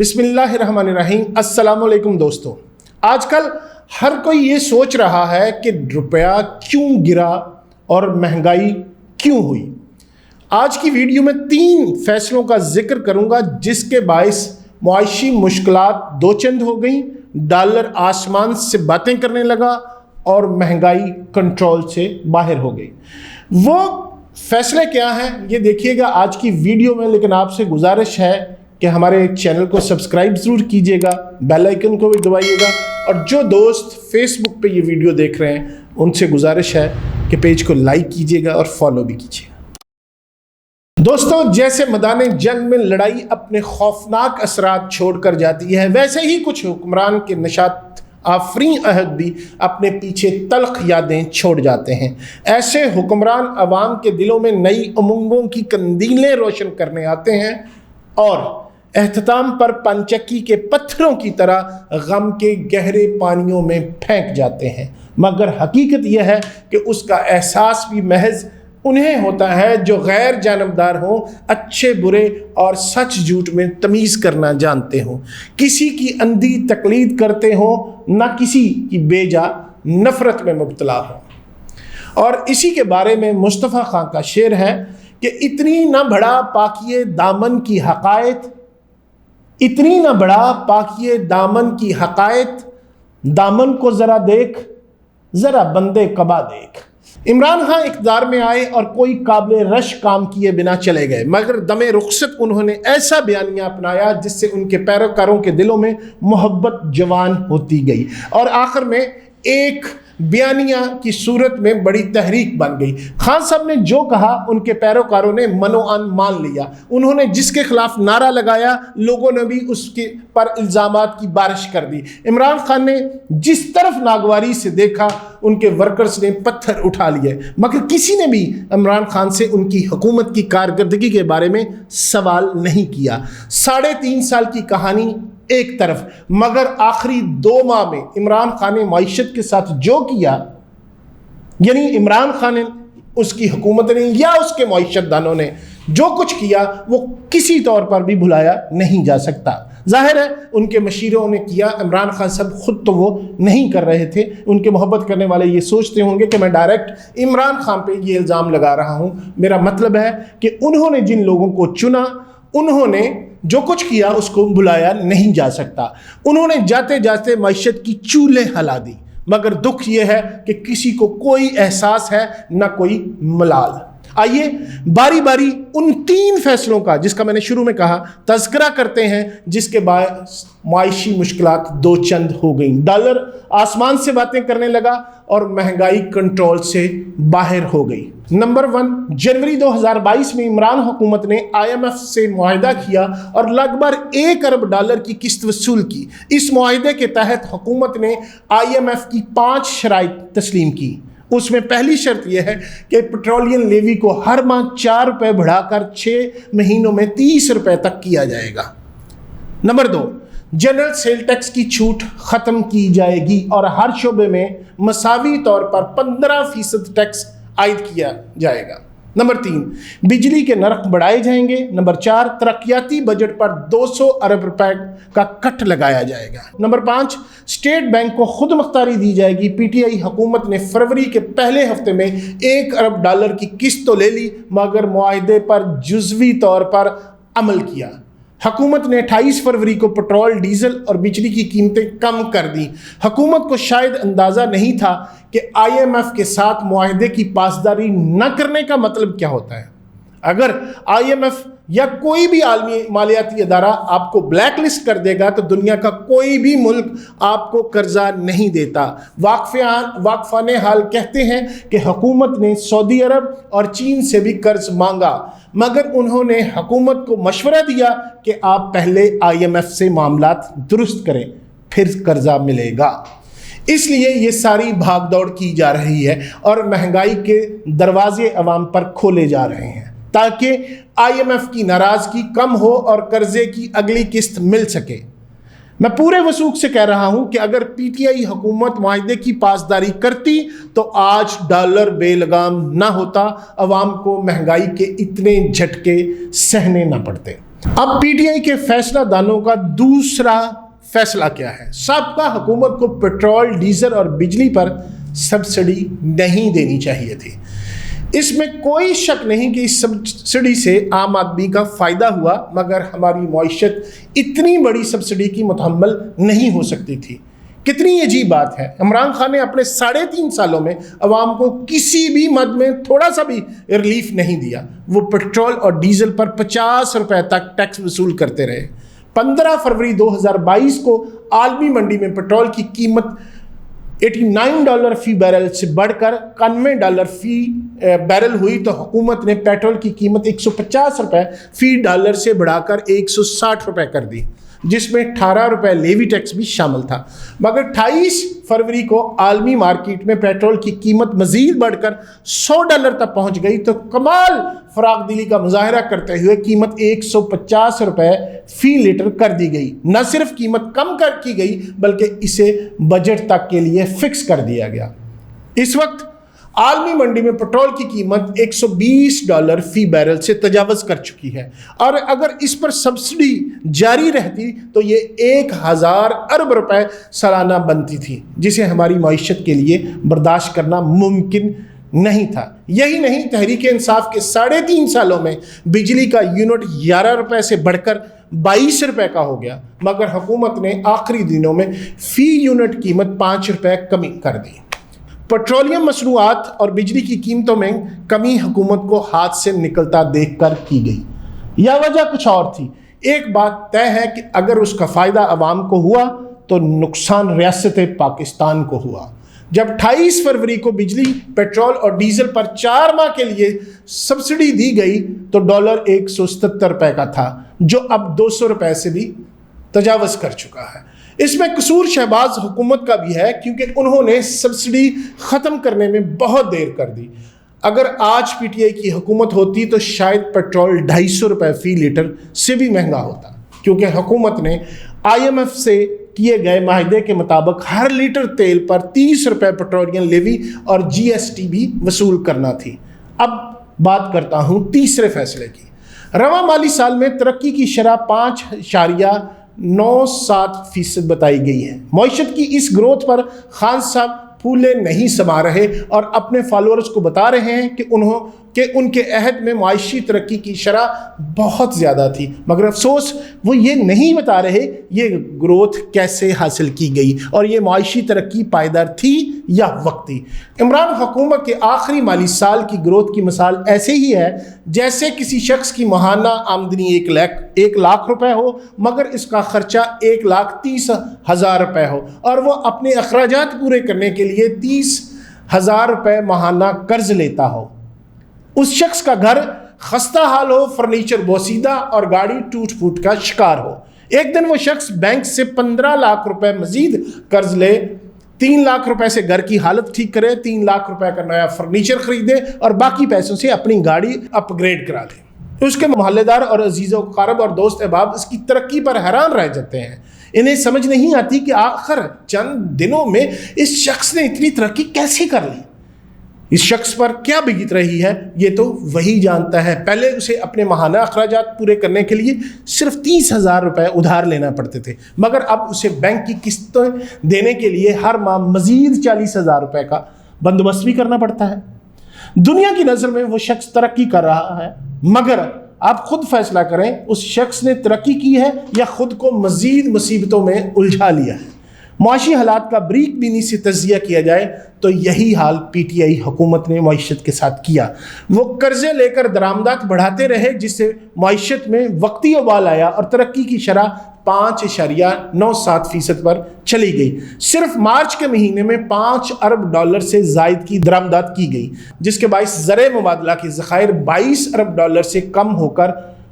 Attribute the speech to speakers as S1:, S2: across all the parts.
S1: बिस्मिल्लाहिर्रहमानिर्रहीम। अस्सलाम वालेकुम दोस्तों। आजकल हर कोई ये सोच रहा है कि रुपया क्यों गिरा और महंगाई क्यों हुई। आज की वीडियो में 3 फैसलों का जिक्र करूंगा जिसके बायस मुआशी मुश्किलात दो चंद हो गई, डॉलर आसमान से बातें करने लगा और महंगाई कंट्रोल से बाहर हो गई। वो फैसले क्या हैं ये देखिएगा आज की वीडियो में, लेकिन आपसे गुजारिश है कि हमारे चैनल को सब्सक्राइब ज़रूर कीजिएगा, बेल आइकन को भी दबाइएगा, और जो दोस्त फेसबुक पे ये वीडियो देख रहे हैं उनसे गुजारिश है कि पेज को लाइक कीजिएगा और फॉलो भी कीजिएगा। दोस्तों, जैसे मैदान जंग में लड़ाई अपने खौफनाक असरात छोड़कर जाती है, वैसे ही कुछ हुक्मरान के नशात आफरी अहद भी अपने पीछे तल्ख यादें छोड़ जाते हैं। ऐसे हुक्मरान अवाम के दिलों में नई उमंगों की कंदीलें रोशन करने आते हैं और एहतमाम पर पंचक्की के पत्थरों की तरह गम के गहरे पानियों में फेंक जाते हैं, मगर हकीकत यह है कि उसका एहसास भी महज उन्हें होता है जो गैर जानबदार हों, अच्छे बुरे और सच झूठ में तमीज़ करना जानते हों, किसी की अंधी तकलीद करते हों, न किसी की बेजा नफ़रत में मुब्तला हों। और इसी के बारे में मुस्तफ़ा खां का शेर है कि इतनी न बड़ा पाकिए दामन की हक़ायत, इतनी न बड़ा पाकिए दामन की हक़ायत, दामन को ज़रा देख, ज़रा बंदे कबा देख। इमरान खान इक़्तिदार में आए और कोई काबिल रश काम किए बिना चले गए, मगर दमे रुखसत उन्होंने ऐसा बयानिया अपनाया जिससे उनके पैरोकारों के दिलों में मोहब्बत जवान होती गई और आखिर में एक बयानिया की सूरत में बड़ी तहरीक बन गई। खान साहब ने जो कहा उनके पैरोकारों ने मनोअन मान लिया। उन्होंने जिसके खिलाफ नारा लगाया लोगों ने भी उसके पर इल्ज़ामात की बारिश कर दी। इमरान खान ने जिस तरफ नागवारी से देखा उनके वर्कर्स ने पत्थर उठा लिए, मगर किसी ने भी इमरान खान से उनकी हुकूमत की कारकर्दगी के बारे में सवाल नहीं किया। 3.5 साल की कहानी एक तरफ, मगर आखिरी 2 माह में इमरान खान ने मईशत के साथ जो किया, यानी इमरान खान ने, उसकी हुकूमत ने या उसके मईशतदानों ने जो कुछ किया वो किसी तौर पर भी भुलाया नहीं जा सकता। जाहिर है उनके मशीरों ने किया, इमरान खान साहब खुद तो वो नहीं कर रहे थे। उनके मोहब्बत करने वाले ये सोचते होंगे कि मैं डायरेक्ट इमरान खान पे ये इल्ज़ाम लगा रहा हूँ। मेरा मतलब है कि उन्होंने जिन लोगों को चुना, उन्होंने जो कुछ किया उसको भुलाया नहीं जा सकता। उन्होंने जाते जाते मईशत की चूल्हे हिला दी, मगर दुख यह है कि किसी को कोई एहसास है न कोई मलाल। आइए बारी बारी उन 3 फैसलों का, जिसका मैंने शुरू में कहा, तज़किरा करते हैं जिसके बाद मायशी मुश्किलात दो चंद हो गई। डॉलर आसमान से बातें करने लगा और महंगाई कंट्रोल से बाहर हो गई। नंबर 1, जनवरी 2022 में इमरान हुकूमत ने IMF से मुआहिदा किया और लगभग $1 अरब की किस्त वसूल की। इस मुआहिदे के तहत हुकूमत ने IMF की 5 शराइत तस्लीम की। उसमें पहली शर्त यह है कि पेट्रोलियम लेवी को हर माह 4 रुपये बढ़ाकर 6 महीनों में 30 रुपये तक किया जाएगा। नंबर 2, जनरल सेल टैक्स की छूट ख़त्म की जाएगी और हर शोबे में मसावी तौर पर 15% टैक्स आयद किया जाएगा। नंबर 3, बिजली के नर्ख बढ़ाए जाएंगे। नंबर 4, तरक्याती बजट पर 200 अरब रुपए का कट लगाया जाएगा। नंबर 5, स्टेट बैंक को खुद मुख्तारी दी जाएगी। PTI हुकूमत ने फरवरी के पहले हफ्ते में $1 अरब की किस्त तो ले ली, मगर मुआहदे पर जुज़वी तौर पर अमल किया। हुकूमत ने 28 फरवरी को पेट्रोल, डीजल और बिजली की कीमतें कम कर दी। हुकूमत को शायद अंदाज़ा नहीं था कि IMF के साथ मुआहदे की पासदारी न करने का मतलब क्या होता है। अगर IMF या कोई भी आलमी मालियाती अदारा आपको ब्लैक लिस्ट कर देगा तो दुनिया का कोई भी मुल्क आपको कर्जा नहीं देता। वाक़फ़ान हाल कहते हैं कि हुकूमत ने सऊदी अरब और चीन से भी कर्ज मांगा, मगर उन्होंने हुकूमत को मशवरा दिया कि आप पहले IMF से मामलात दुरुस्त करें, फिर कर्जा मिलेगा। इसलिए ये सारी भागदौड़ की जा रही है और महंगाई के दरवाजे अवाम पर खोले जा रहे हैं ताकि IMF की नाराज़गी कम हो और कर्जे की अगली किस्त मिल सके। मैं पूरे वसूख से कह रहा हूं कि अगर PTI हुकूमत मुआहदे की पासदारी करती तो आज डॉलर बेलगाम ना होता, अवाम को महंगाई के इतने झटके सहने ना पड़ते। اب پی ٹی آئی کے فیصلہ دانوں کا دوسرا فیصلہ کیا ہے؟ سابقہ حکومت کو پیٹرول، ڈیزل اور بجلی پر سبسڈی نہیں دینی چاہیے تھی۔ اس میں کوئی شک نہیں کہ اس سبسڈی سے عام آدمی کا فائدہ ہوا، مگر ہماری معیشت اتنی بڑی سبسڈی کی متحمل نہیں ہو سکتی تھی۔ کتنی عجیب بات ہے، عمران خان نے اپنے 3.5 سالوں میں عوام کو کسی بھی مد میں تھوڑا سا بھی ریلیف نہیں دیا۔ وہ پیٹرول اور ڈیزل پر 50 روپے تک ٹیکس وصول کرتے رہے۔ 15 فروری 2022 کو عالمی منڈی میں پیٹرول کی قیمت $89 فی بیرل سے بڑھ کر $91 فی بیرل ہوئی تو حکومت نے پیٹرول کی قیمت 150 روپے فی ڈالر سے بڑھا کر 160 روپے کر دی، جس میں 18 روپے لیوی ٹیکس بھی شامل تھا۔ مگر 28 فروری کو عالمی مارکیٹ میں پیٹرول کی قیمت مزید بڑھ کر $100 تک پہنچ گئی تو کمال فراخ دلی کا مظاہرہ کرتے ہوئے قیمت 150 روپے فی لیٹر کر دی گئی۔ نہ صرف قیمت کم کی گئی بلکہ اسے بجٹ تک کے لیے فکس کر دیا گیا۔ اس وقت عالمی منڈی میں پیٹرول کی قیمت $120 فی بیرل سے تجاوز کر چکی ہے، اور اگر اس پر سبسڈی جاری رہتی تو یہ 1000 ارب روپے سالانہ بنتی تھی، جسے ہماری معیشت کے لیے برداشت کرنا ممکن نہیں تھا۔ یہی نہیں، تحریک انصاف کے 3.5 سالوں میں بجلی کا یونٹ 11 روپے سے بڑھ کر 22 روپے کا ہو گیا، مگر حکومت نے آخری دنوں میں فی یونٹ قیمت 5 روپے کمی کر دی۔ پیٹرولیم مصنوعات اور بجلی کی قیمتوں میں کمی حکومت کو ہاتھ سے نکلتا دیکھ کر کی گئی، یا وجہ کچھ اور تھی؟ ایک بات طے ہے کہ اگر اس کا فائدہ عوام کو ہوا تو نقصان ریاست پاکستان کو ہوا۔ جب 28 فروری کو بجلی، پیٹرول اور ڈیزل پر 4 ماہ کے لیے سبسڈی دی گئی تو ڈالر 177 روپے کا تھا، جو اب 200 روپے سے بھی تجاوز کر چکا ہے۔ اس میں قصور شہباز حکومت کا بھی ہے، کیونکہ انہوں نے سبسڈی ختم کرنے میں بہت دیر کر دی۔ اگر آج پی ٹی آئی کی حکومت ہوتی تو شاید پیٹرول 250 روپے فی لیٹر سے بھی مہنگا ہوتا، کیونکہ حکومت نے IMF سے کیے گئے معاہدے کے مطابق ہر لیٹر تیل پر 30 روپے پیٹرولیم لیوی اور GST بھی وصول کرنا تھی۔ اب بات کرتا ہوں تیسرے فیصلے کی۔ رواں مالی سال میں ترقی کی شرح 5.97% بتائی گئی ہے۔ معیشت کی اس گروتھ پر خان صاحب پھولے نہیں سما رہے اور اپنے فالوورز کو بتا رہے ہیں کہ ان کے عہد میں معاشی ترقی کی شرح بہت زیادہ تھی، مگر افسوس وہ یہ نہیں بتا رہے یہ گروتھ کیسے حاصل کی گئی اور یہ معاشی ترقی پائیدار تھی یا وقتی۔ عمران حکومت کے آخری مالی سال کی گروتھ کی مثال ایسے ہی ہے جیسے کسی شخص کی ماہانہ آمدنی 1 لاکھ روپے ہو، مگر اس کا خرچہ 1,30,000 روپے ہو، اور وہ اپنے اخراجات پورے کرنے کے لیے 30,000 روپے ماہانہ قرض لیتا ہو۔ اس شخص کا گھر خستہ حال ہو، فرنیچر بوسیدہ اور گاڑی ٹوٹ پھوٹ کا شکار ہو۔ ایک دن وہ شخص بینک سے 15 لاکھ روپے مزید قرض لے، 3 لاکھ روپے سے گھر کی حالت ٹھیک کرے، 3 لاکھ روپے کا نیا فرنیچر خریدے اور باقی پیسوں سے اپنی گاڑی اپ گریڈ کرا لے۔ اس کے محلے دار اور عزیز و اقارب اور دوست احباب اس کی ترقی پر حیران رہ جاتے ہیں۔ انہیں سمجھ نہیں آتی کہ آخر چند دنوں میں اس شخص نے اتنی ترقی کیسے کر لی۔ اس شخص پر کیا بیت رہی ہے یہ تو وہی جانتا ہے۔ پہلے اسے اپنے ماہانہ اخراجات پورے کرنے کے لیے صرف 30,000 روپے ادھار لینا پڑتے تھے، مگر اب اسے بینک کی قسطیں دینے کے لیے ہر ماہ مزید 40,000 روپے کا بندوبست بھی کرنا پڑتا ہے۔ دنیا کی نظر میں وہ شخص ترقی کر رہا ہے، مگر آپ خود فیصلہ کریں، اس شخص نے ترقی کی ہے یا خود کو مزید مصیبتوں میں الجھا لیا ہے۔ معاشی حالات کا بریک بینی سے تجزیہ کیا جائے تو یہی حال پی ٹی آئی حکومت نے معیشت کے ساتھ کیا۔ وہ قرضے لے کر درآمدات بڑھاتے رہے، جس سے معیشت میں وقتی ابال آیا اور ترقی کی شرح 5.97% پر چلی گئی۔ صرف مارچ کے مہینے میں $5 ارب سے زائد کی درآمدات کی گئی، جس کے باعث زرعی مبادلہ کے ذخائر $22 ارب سے کم ہو کر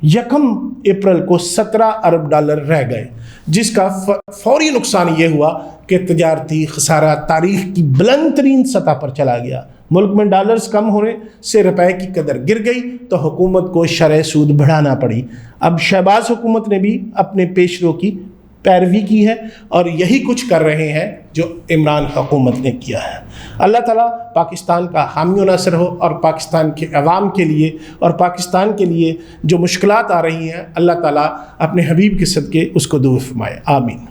S1: 1 اپریل کو $17 ارب رہ گئے، جس کا فوری نقصان یہ ہوا کہ تجارتی خسارہ تاریخ کی بلند ترین سطح پر چلا گیا۔ ملک میں ڈالرز کم ہونے سے روپے کی قدر گر گئی تو حکومت کو شرح سود بڑھانا پڑی۔ اب شہباز حکومت نے بھی اپنے پیش رو کی پیروی کی ہے اور یہی کچھ کر رہے ہیں جو عمران حکومت نے کیا ہے۔ اللہ تعالیٰ پاکستان کا حامی و ناصر ہو، اور پاکستان کے عوام کے لیے اور پاکستان کے لیے جو مشکلات آ رہی ہیں، اللہ تعالیٰ اپنے حبیب کے صدقے اس کو دور فرمائے، آمین۔